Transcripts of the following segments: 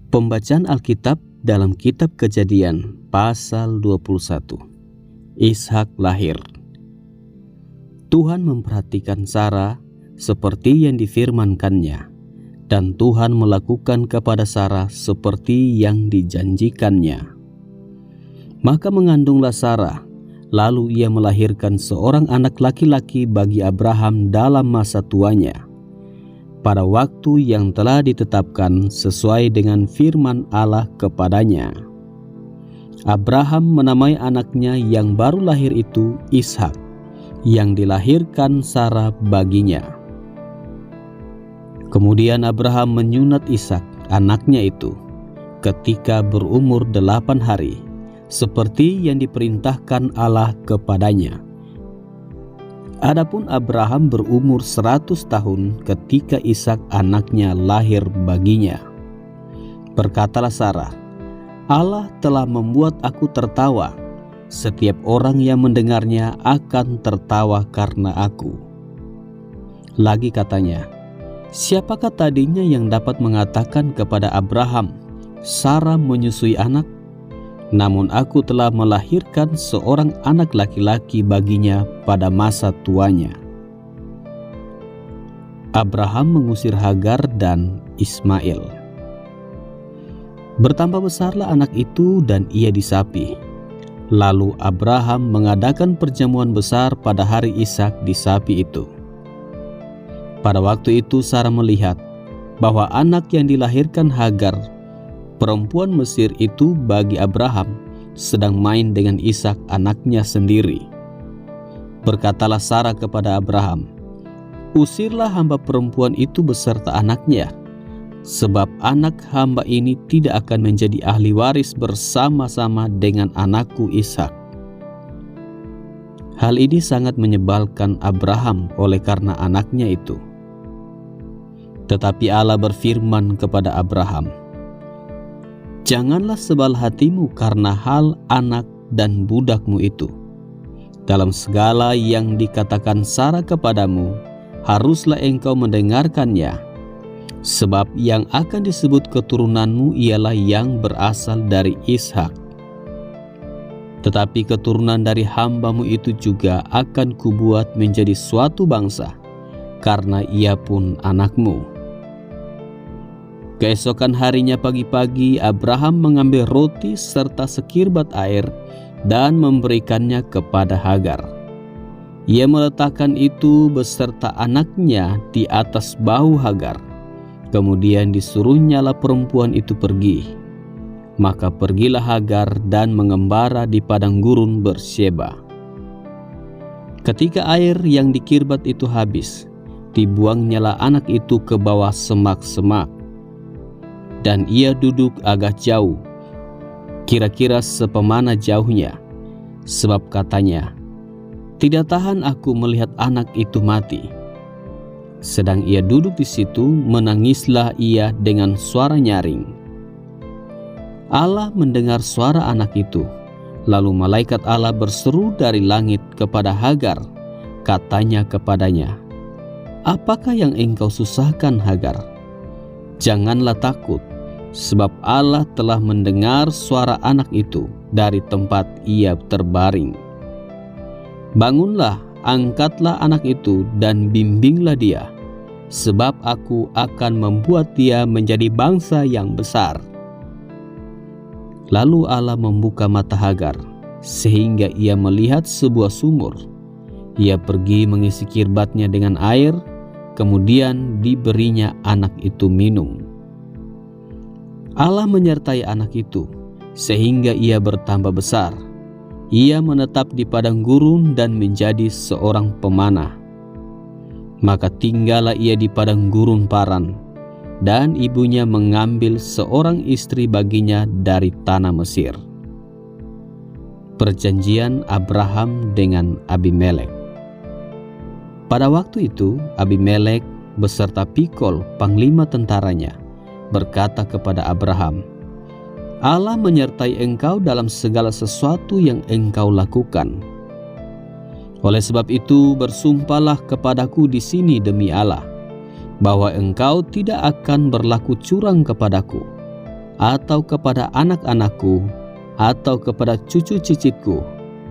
Pembacaan Alkitab dalam kitab Kejadian pasal 21. Ishak lahir. Tuhan memperhatikan Sarah seperti yang difirmankannya, dan Tuhan melakukan kepada Sarah seperti yang dijanjikannya. Maka mengandunglah Sarah, lalu ia melahirkan seorang anak laki-laki bagi Abraham dalam masa tuanya, pada waktu yang telah ditetapkan sesuai dengan firman Allah kepadanya. Abraham menamai anaknya yang baru lahir itu Ishak, yang dilahirkan Sarah baginya. Kemudian Abraham menyunat Ishak, anaknya itu, ketika berumur 8 hari, seperti yang diperintahkan Allah kepadanya. Adapun Abraham berumur 100 tahun ketika Ishak anaknya lahir baginya. Berkatalah Sarah, Allah telah membuat aku tertawa, setiap orang yang mendengarnya akan tertawa karena aku. Lagi katanya, siapakah tadinya yang dapat mengatakan kepada Abraham, Sarah menyusui anak? Namun aku telah melahirkan seorang anak laki-laki baginya pada masa tuanya. Abraham mengusir Hagar dan Ismail. Bertambah besarlah anak itu dan ia disapi. Lalu Abraham mengadakan perjamuan besar pada hari Ishak disapi itu. Pada waktu itu Sarah melihat bahwa anak yang dilahirkan Hagar, perempuan Mesir itu bagi Abraham, sedang main dengan Ishak anaknya sendiri. Berkatalah Sarah kepada Abraham, usirlah hamba perempuan itu beserta anaknya, sebab anak hamba ini tidak akan menjadi ahli waris bersama-sama dengan anakku Ishak. Hal ini sangat menyebalkan Abraham oleh karena anaknya itu. Tetapi Allah berfirman kepada Abraham, janganlah sebal hatimu karena hal anak dan budakmu itu. Dalam segala yang dikatakan Sarah kepadamu, haruslah engkau mendengarkannya. Sebab yang akan disebut keturunanmu ialah yang berasal dari Ishak. Tetapi keturunan dari hambamu itu juga akan kubuat menjadi suatu bangsa, karena ia pun anakmu. Keesokan harinya pagi-pagi Abraham mengambil roti serta sekirbat air dan memberikannya kepada Hagar. Ia meletakkan itu beserta anaknya di atas bahu Hagar. Kemudian disuruhnyalah perempuan itu pergi. Maka pergilah Hagar dan mengembara di padang gurun Berseba. Ketika air yang dikirbat itu habis, dibuangnyalah anak itu ke bawah semak-semak. Dan ia duduk agak jauh, kira-kira sepemana jauhnya, sebab katanya, tidak tahan aku melihat anak itu mati. Sedang ia duduk di situ, menangislah ia dengan suara nyaring. Allah mendengar suara anak itu, lalu malaikat Allah berseru dari langit kepada Hagar, katanya kepadanya, apakah yang engkau susahkan Hagar? Janganlah takut, sebab Allah telah mendengar suara anak itu dari tempat ia terbaring. Bangunlah, angkatlah anak itu dan bimbinglah dia, sebab aku akan membuat dia menjadi bangsa yang besar. Lalu Allah membuka mata Hagar, sehingga ia melihat sebuah sumur. Ia pergi mengisi kirbatnya dengan air, kemudian diberinya anak itu minum. Allah menyertai anak itu, sehingga ia bertambah besar. Ia menetap di padang gurun dan menjadi seorang pemanah. Maka tinggallah ia di padang gurun Paran, dan ibunya mengambil seorang istri baginya dari tanah Mesir. Perjanjian Abraham dengan Abimelek. Pada waktu itu Abimelek beserta Pikol panglima tentaranya berkata kepada Abraham, Allah menyertai engkau dalam segala sesuatu yang engkau lakukan. Oleh sebab itu bersumpahlah kepadaku di sini demi Allah, bahwa engkau tidak akan berlaku curang kepadaku, atau kepada anak-anakku, atau kepada cucu cicitku,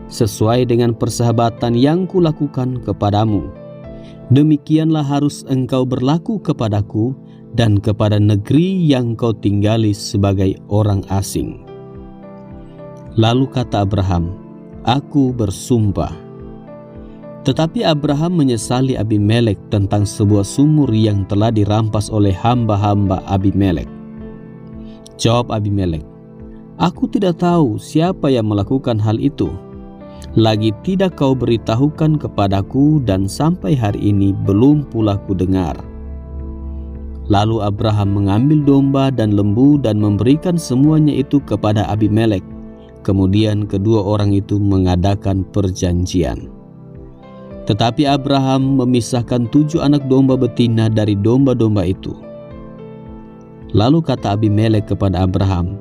sesuai dengan persahabatan yang kulakukan kepadamu. Demikianlah harus engkau berlaku kepadaku dan kepada negeri yang kau tinggali sebagai orang asing." Lalu kata Abraham, "Aku bersumpah." Tetapi Abraham menyesali Abimelek tentang sebuah sumur yang telah dirampas oleh hamba-hamba Abimelek. Jawab Abimelek, "Aku tidak tahu siapa yang melakukan hal itu. Lagi tidak kau beritahukan kepadaku, dan sampai hari ini belum pula ku dengar." Lalu Abraham mengambil domba dan lembu dan memberikan semuanya itu kepada Abimelek. Kemudian kedua orang itu mengadakan perjanjian. Tetapi Abraham memisahkan 7 anak domba betina dari domba-domba itu. Lalu kata Abimelek kepada Abraham,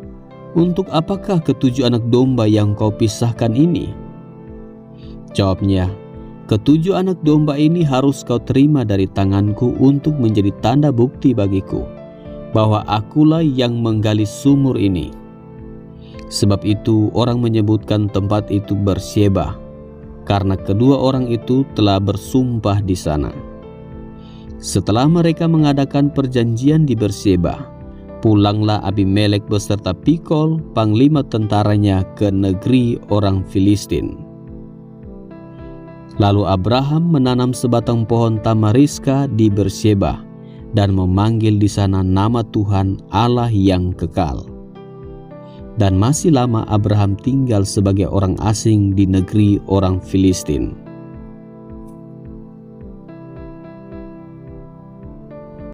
"Untuk apakah ke-7 anak domba yang kau pisahkan ini?" Jawabnya, "Ke-7 anak domba ini harus kau terima dari tanganku untuk menjadi tanda bukti bagiku bahwa akulah yang menggali sumur ini." Sebab itu orang menyebutkan tempat itu Berseba, karena kedua orang itu telah bersumpah di sana. Setelah mereka mengadakan perjanjian di Berseba, pulanglah Abimelek beserta Pikol, panglima tentaranya, ke negeri orang Filistin. Lalu Abraham menanam sebatang pohon tamariska di Berseba dan memanggil di sana nama Tuhan Allah yang kekal. Dan masih lama Abraham tinggal sebagai orang asing di negeri orang Filistin.